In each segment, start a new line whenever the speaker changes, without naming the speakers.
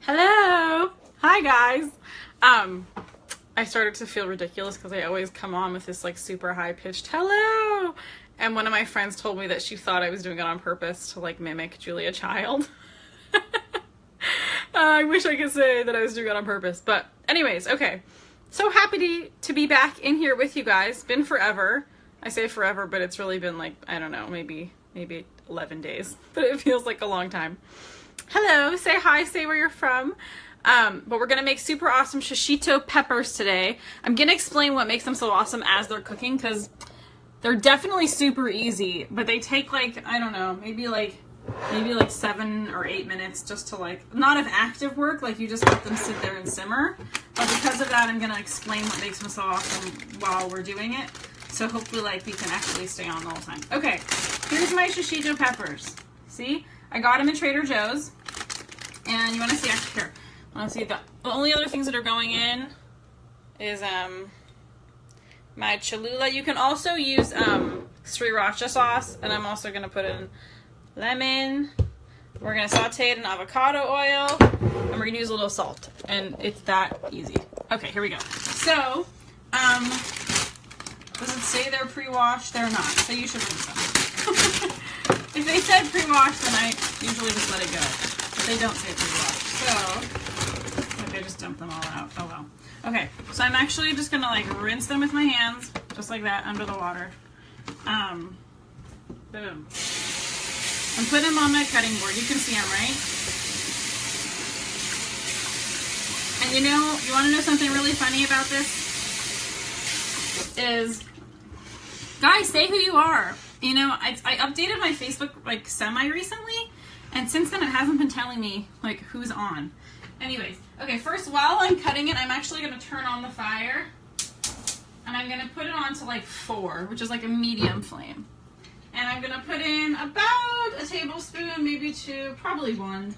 Hello! Hi guys! I started to feel ridiculous because I always come on with this like super high pitched hello! And one of my friends told me that she thought I was doing it on purpose to like mimic Julia Child. I wish I could say that I was doing it on purpose, but anyways, okay. So happy to be back in here with you guys. Been forever. I say forever, but it's really been like, I don't know, maybe 11 days, but it feels like a long time. Hello, say hi, say where you're from. But we're gonna make super awesome Shishito peppers today. I'm gonna explain what makes them so awesome as they're cooking, because they're definitely super easy, but they take like, I don't know, maybe like 7 or 8 minutes just to like, not of active work, like you just let them sit there and simmer. But because of that, I'm gonna explain what makes them so awesome while we're doing it. So hopefully like we can actually stay on the whole time. Okay, here's my Shishito peppers. See? I got them at Trader Joe's. And you want to see, actually here, I want to see the only other things that are going in is my Cholula. You can also use sriracha sauce, and I'm also going to put in lemon. We're going to saute it in avocado oil, and we're going to use a little salt, and it's that easy. Okay, here we go. So, does it say they're pre-washed? They're not, so you should rinse them. If they said pre-washed, then I usually just let it go. But they don't say pre-washed, so like I just dumped them all out. Oh well. Okay, so I'm actually just gonna like rinse them with my hands, just like that, under the water. Boom. And put them on my cutting board. You can see them, right? And you know, you want to know something really funny about this? Is, guys, say who you are. You know, I updated my Facebook like semi-recently, and since then it hasn't been telling me like who's on. Anyways, okay, first while I'm cutting it, I'm actually going to turn on the fire, and I'm going to put it on to like 4, which is like a medium flame. And I'm going to put in about a tablespoon, maybe 2, probably 1,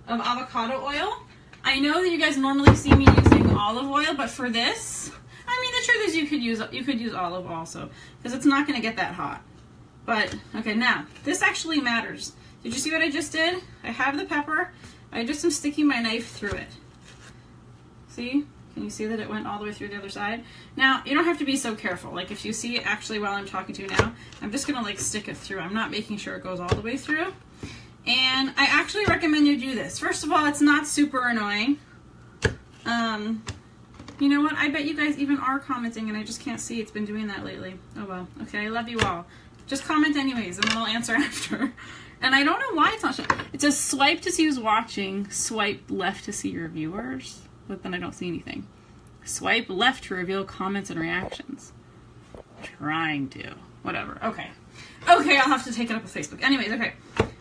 of avocado oil. I know that you guys normally see me using olive oil, but for this, I mean, the truth is you could use olive also, because it's not going to get that hot. But, okay, now, this actually matters. Did you see what I just did? I have the pepper. I just am sticking my knife through it. See? Can you see that it went all the way through the other side? Now, you don't have to be so careful. Like, if you see it actually while I'm talking to you now, I'm just going to, like, stick it through. I'm not making sure it goes all the way through. And I actually recommend you do this. First of all, it's not super annoying. You know what? I bet you guys even are commenting, and I just can't see. It's been doing that lately. Oh, well. Okay, I love you all. Just comment anyways, and then I'll answer after. And I don't know why it's not showing. It says swipe to see who's watching, swipe left to see your viewers, but then I don't see anything. Swipe left to reveal comments and reactions. Trying to. Whatever. Okay. Okay, I'll have to take it up with Facebook. Anyways, okay.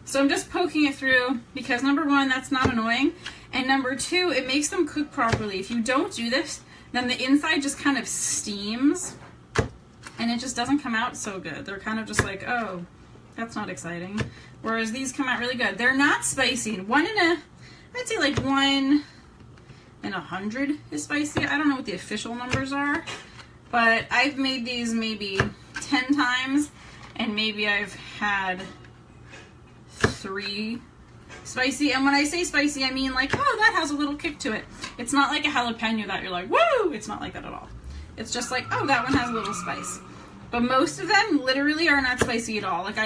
So I'm just poking it through because number 1, that's not annoying. And number 2, it makes them cook properly. If you don't do this, then the inside just kind of steams. And it just doesn't come out so good. They're kind of just like, oh, that's not exciting. Whereas these come out really good. They're not spicy. I'd say like 1 in 100 is spicy. I don't know what the official numbers are, but I've made these maybe 10 times, and maybe I've had 3 spicy. And when I say spicy, I mean like, oh, that has a little kick to it. It's not like a jalapeno that you're like, woo! It's not like that at all. It's just like, oh, that one has a little spice. But most of them literally are not spicy at all. Like,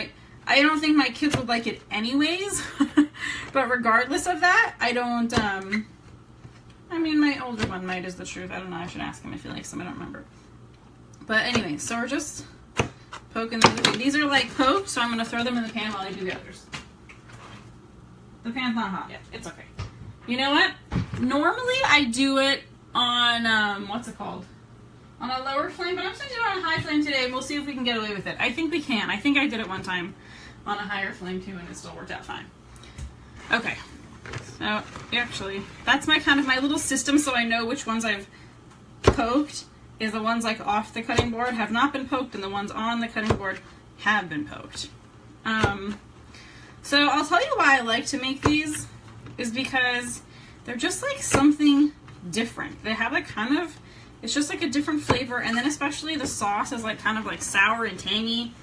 I don't think my kids would like it anyways. But regardless of that, I don't, I mean, my older one might, is the truth. I don't know. I should ask him if he likes them. I don't remember. But anyway, so we're just poking them. These are like poked, so I'm going to throw them in the pan while I do the others. The pan's not hot yet. It's okay. You know what? Normally, I do it on, what's it called? On a lower flame, but I'm just going to do it on a high flame today, and we'll see if we can get away with it. I think we can. I think I did it one time on a higher flame, too, and it still worked out fine. Okay. So, actually, that's my kind of my little system, so I know which ones I've poked, is the ones, like, off the cutting board have not been poked, and the ones on the cutting board have been poked. So, I'll tell you why I like to make these, is because they're just, like, something different. They have, like, kind of... It's just like a different flavor, and then especially the sauce is like kind of like sour and tangy.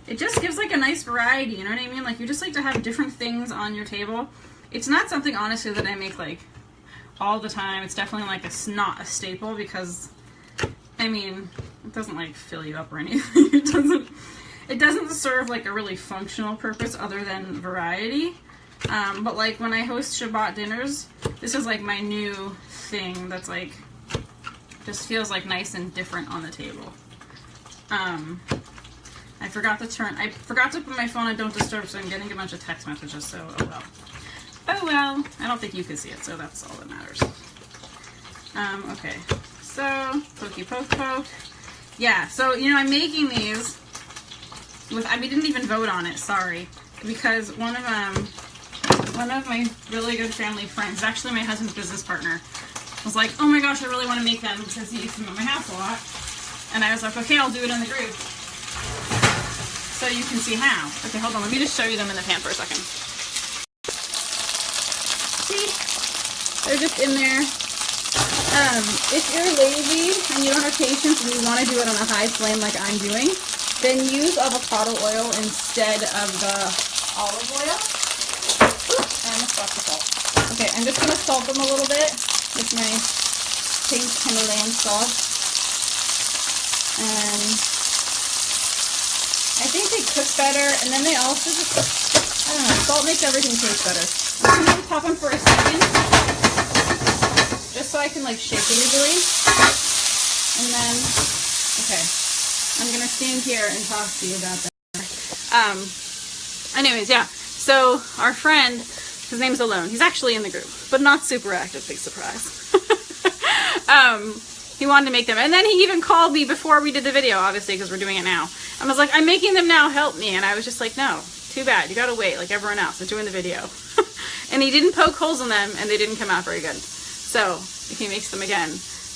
It just gives like a nice variety, you know what I mean? Like you just like to have different things on your table. It's not something honestly that I make like all the time. It's definitely like not a staple because, I mean, it doesn't like fill you up or anything. It doesn't serve like a really functional purpose other than variety. But like when I host Shabbat dinners, this is like my new thing that's like, just feels like nice and different on the table. I forgot to put my phone on Don't Disturb, so I'm getting a bunch of text messages, so oh well. Oh well, I don't think you can see it, so that's all that matters. Okay, so, pokey poke poke. Yeah, so, you know, I'm making these with, we didn't even vote on it, sorry, because one of my really good family friends, actually my husband's business partner, was like, oh my gosh, I really want to make them because he eats them at my house a lot. And I was like, okay, I'll do it in the group. So you can see how. Okay, hold on, let me just show you them in the pan for a second. See? They're just in there. If you're lazy and you don't have patience and you want to do it on a high flame like I'm doing, then use avocado oil instead of the olive oil. Oops, I almost dropped the salt. Okay, I'm just going to salt them a little bit with my pink Himalayan salt. And I think they cook better, and then they also just, I don't know, salt makes everything taste better. I'm going to pop them for a second, just so I can like shake it easily. And then, okay, I'm going to stand here and talk to you about that. Anyways, yeah, so our friend, his name's Alone. He's actually in the group, but not super active, big surprise. He wanted to make them. And then he even called me before we did the video, obviously, because we're doing it now. I was like, I'm making them now, help me. And I was just like, no, too bad. You gotta wait, like everyone else. I'm doing the video. And he didn't poke holes in them, and they didn't come out very good. So if he makes them again,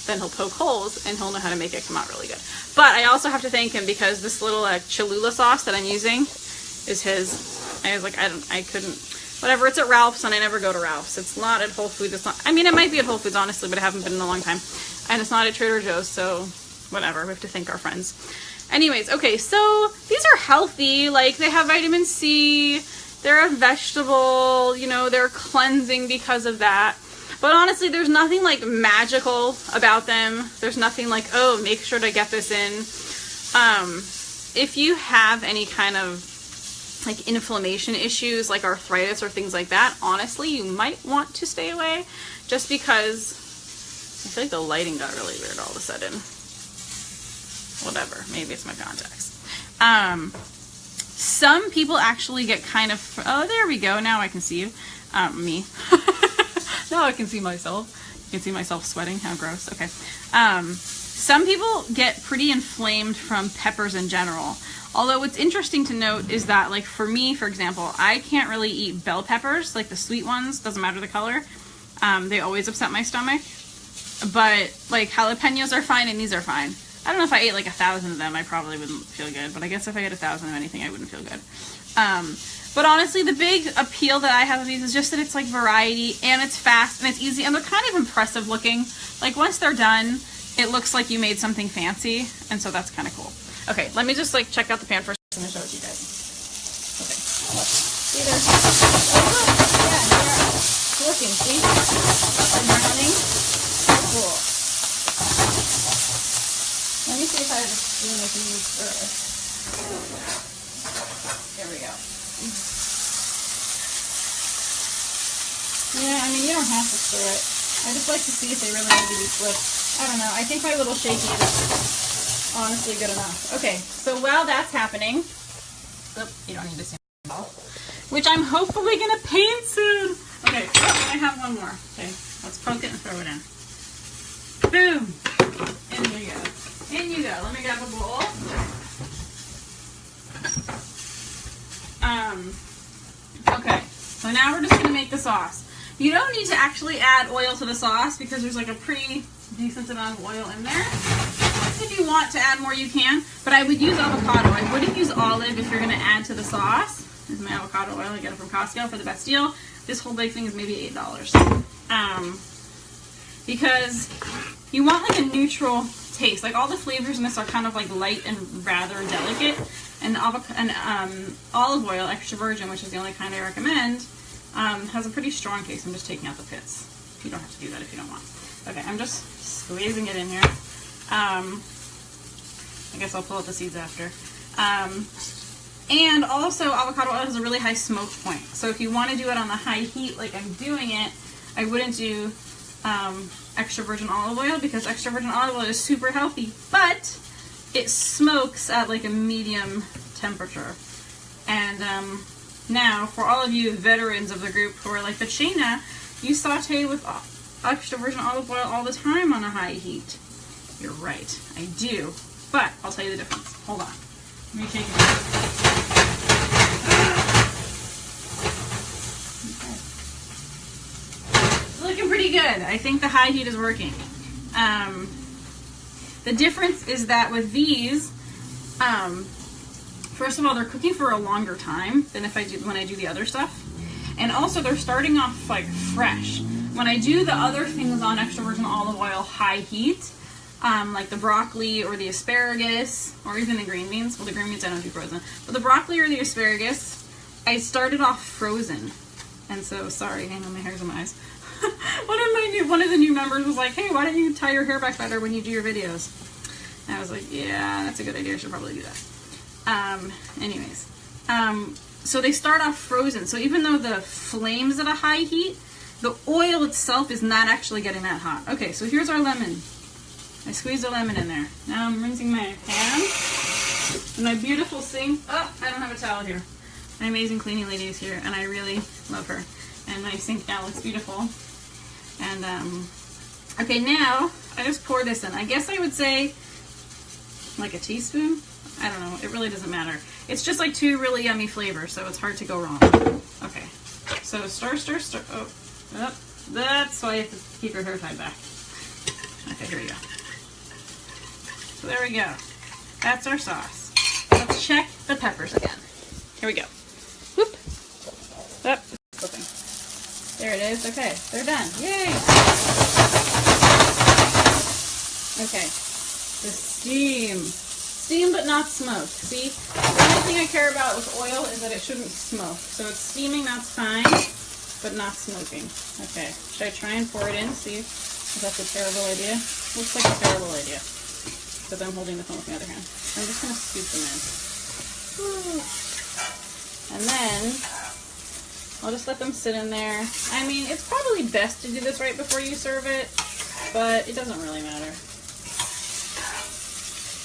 then he'll poke holes, and he'll know how to make it come out really good. But I also have to thank him, because this little Cholula sauce that I'm using is his. I was like, I couldn't. Whatever, it's at Ralph's, and I never go to Ralph's. It's not at Whole Foods. It's not, I mean, it might be at Whole Foods, honestly, but I haven't been in a long time. And it's not at Trader Joe's, so whatever. We have to thank our friends. Anyways, okay, so these are healthy. Like, they have vitamin C. They're a vegetable. You know, they're cleansing because of that. But honestly, there's nothing, like, magical about them. There's nothing like, oh, make sure to get this in. If you have any kind of like inflammation issues like arthritis or things like that, honestly you might want to stay away, just because I feel like the lighting got really weird all of a sudden. Whatever, maybe it's my contacts. Some people actually get kind of, oh there we go, now I can see you. Me. Now I can see myself. You can see myself sweating, how gross. Okay. Some people get pretty inflamed from peppers in general. Although what's interesting to note is that, like for me, for example, I can't really eat bell peppers, like the sweet ones, doesn't matter the color. They always upset my stomach. But like jalapenos are fine and these are fine. I don't know if I ate like 1,000 of them, I probably wouldn't feel good. But I guess if I ate 1,000 of anything, I wouldn't feel good. But honestly, the big appeal that I have of these is just that it's like variety and it's fast and it's easy and they're kind of impressive looking. Like once they're done, it looks like you made something fancy, and so that's kind of cool. Okay, let me just like check out the pan first and I'll show it to you guys. Okay, look. See there? Oh look! Yeah, they're looking, see? They're browning. So cool. Let me see if I have a spoon I can use for it. There we go. Yeah, I mean you don't have to stir it. I just like to see if they really need to be flipped. I don't know, I think my little shaky is honestly good enough. Okay, so while that's happening, oop, you don't need to see my ball, which I'm hopefully gonna paint soon. Okay, oh, I have one more. Okay, let's poke it and throw it in. Boom! In you go. In you go. Let me grab a bowl. Okay, so now we're just gonna make the sauce. You don't need to actually add oil to the sauce because there's like a pretty decent amount of oil in there. If you want to add more, you can, but I would use avocado. I wouldn't use olive if you're going to add to the sauce. This is my avocado oil. I get it from Costco for the best deal. This whole big thing is maybe $8. Because you want like a neutral taste. Like all the flavors in this are kind of like light and rather delicate. And olive oil, extra virgin, which is the only kind I recommend, has a pretty strong taste. I'm just taking out the pits. You don't have to do that if you don't want. Okay, I'm just squeezing it in here. I guess I'll pull out the seeds after. And also, avocado oil has a really high smoke point. So if you want to do it on the high heat like I'm doing it, I wouldn't do extra virgin olive oil, because extra virgin olive oil is super healthy, but it smokes at like a medium temperature. And now, for all of you veterans of the group who are like, but Shayna, you saute with extra virgin olive oil all the time on a high heat. You're right, I do. But I'll tell you the difference. Hold on. Let me shake it. Okay. It's looking pretty good. I think the high heat is working. The difference is that with these, first of all, they're cooking for a longer time than when I do the other stuff. And also they're starting off like fresh. When I do the other things on extra virgin olive oil high heat, like the broccoli or the asparagus, or even the green beans. Well, the green beans I don't do frozen. But the broccoli or the asparagus, I started off frozen. And so, sorry, hang on, my hair's in my eyes. One of the new members was like, hey, why don't you tie your hair back better when you do your videos? And I was like, yeah, that's a good idea. I should probably do that. Anyways. So they start off frozen. So even though the flame's at a high heat, the oil itself is not actually getting that hot. Okay, so here's our lemon. I squeezed a lemon in there. Now I'm rinsing my hands. And my beautiful sink. Oh, I don't have a towel here. My amazing cleaning lady is here, and I really love her. And my sink now looks beautiful. And, okay, now I just pour this in. I guess I would say like a teaspoon. I don't know. It really doesn't matter. It's just like two really yummy flavors, so it's hard to go wrong. Okay. So stir, stir, stir. Oh, that's why you have to keep your hair tied back. Okay, here we go. So there we go. That's our sauce. Let's check the peppers again. Here we go. Whoop. Up. Flipping. There it is. Okay, they're done. Yay! Okay. The steam. Steam but not smoke. See? The only thing I care about with oil is that it shouldn't smoke. So it's steaming, that's fine, but not smoking. Okay. Should I try and pour it in? See if that's a terrible idea? Looks like a terrible idea. Because I'm holding the phone with my other hand. I'm just going to scoop them in. And then I'll just let them sit in there. I mean, it's probably best to do this right before you serve it, but it doesn't really matter.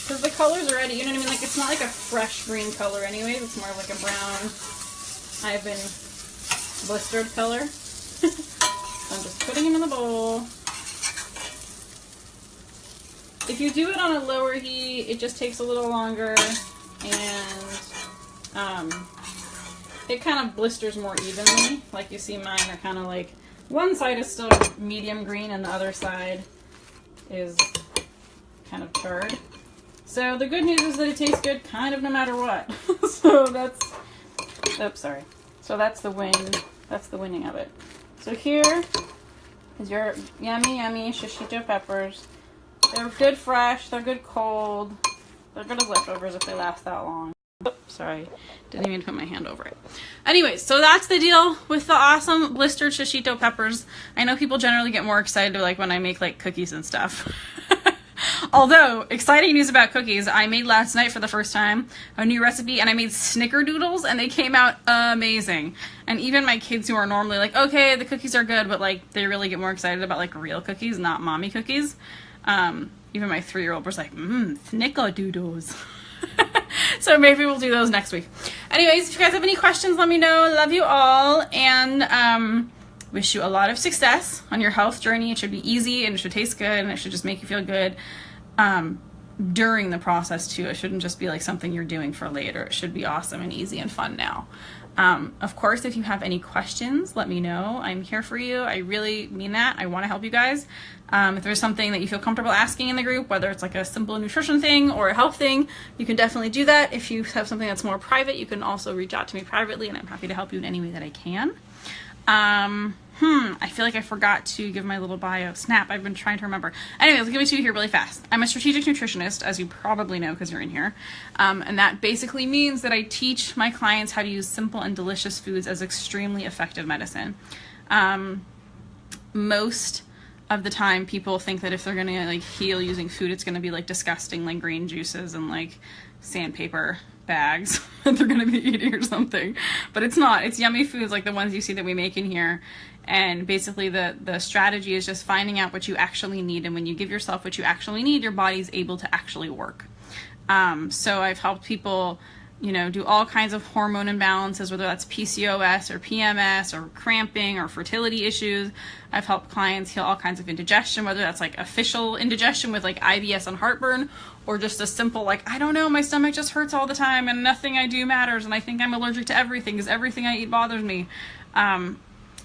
Because the color's already, you know what I mean? Like, it's not like a fresh green color anyways. It's more of like a brown, I've been blistered color. So I'm just putting them in the bowl. If you do it on a lower heat, it just takes a little longer, and it kind of blisters more evenly. Like you see mine are kind of like, one side is still medium green and the other side is kind of charred. So the good news is that it tastes good kind of no matter what. So that's, oops, sorry. So that's the winning of it. So here is your yummy, yummy Shishito peppers. They're good fresh, they're good cold. They're good as leftovers if they last that long. Oops, sorry, didn't even put my hand over it. Anyways, so that's the deal with the awesome blistered Shishito peppers. I know people generally get more excited like when I make like cookies and stuff. Although, exciting news about cookies, I made last night for the first time a new recipe, and I made snickerdoodles, and they came out amazing. And even my kids who are normally like, okay, the cookies are good, but like they really get more excited about like real cookies, not mommy cookies. Even my 3-year-old was like, snickerdoodles. So maybe we'll do those next week. Anyways, if you guys have any questions, let me know. Love you all, and wish you a lot of success on your health journey. It should be easy, and it should taste good, and it should just make you feel good during the process too. It shouldn't just be like something you're doing for later. It should be awesome and easy and fun now. Of course, if you have any questions, let me know. I'm here for you. I really mean that. I want to help you guys. If there's something that you feel comfortable asking in the group, whether it's like a simple nutrition thing or a health thing, you can definitely do that. If you have something that's more private, you can also reach out to me privately, and I'm happy to help you in any way that I can. I feel like I forgot to give my little bio. Snap, I've been trying to remember. Anyways, I'll give it to you here really fast. I'm a strategic nutritionist, as you probably know because you're in here. And that basically means that I teach my clients how to use simple and delicious foods as extremely effective medicine. most of the time people think that if they're gonna like heal using food, it's gonna be like disgusting, like green juices and like sandpaper bags that they're gonna be eating or something. But it's not. It's yummy foods like the ones you see that we make in here. And basically the strategy is just finding out what you actually need, and when you give yourself what you actually need, your body's able to actually work. So I've helped people, you know, do all kinds of hormone imbalances, whether that's PCOS or PMS or cramping or fertility issues. I've helped clients heal all kinds of indigestion, whether that's like official indigestion with like IBS and heartburn, or just a simple like, I don't know, my stomach just hurts all the time and nothing I do matters and I think I'm allergic to everything because everything I eat bothers me.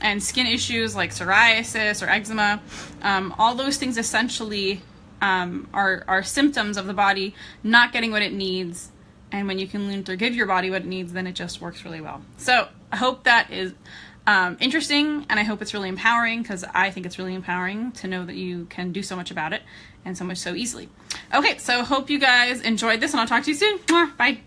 And skin issues like psoriasis or eczema. All those things essentially are symptoms of the body not getting what it needs. And when you can learn to give your body what it needs, then it just works really well. So I hope that is interesting, and I hope it's really empowering, because I think it's really empowering to know that you can do so much about it, and so much so easily. Okay, so hope you guys enjoyed this, and I'll talk to you soon. Bye.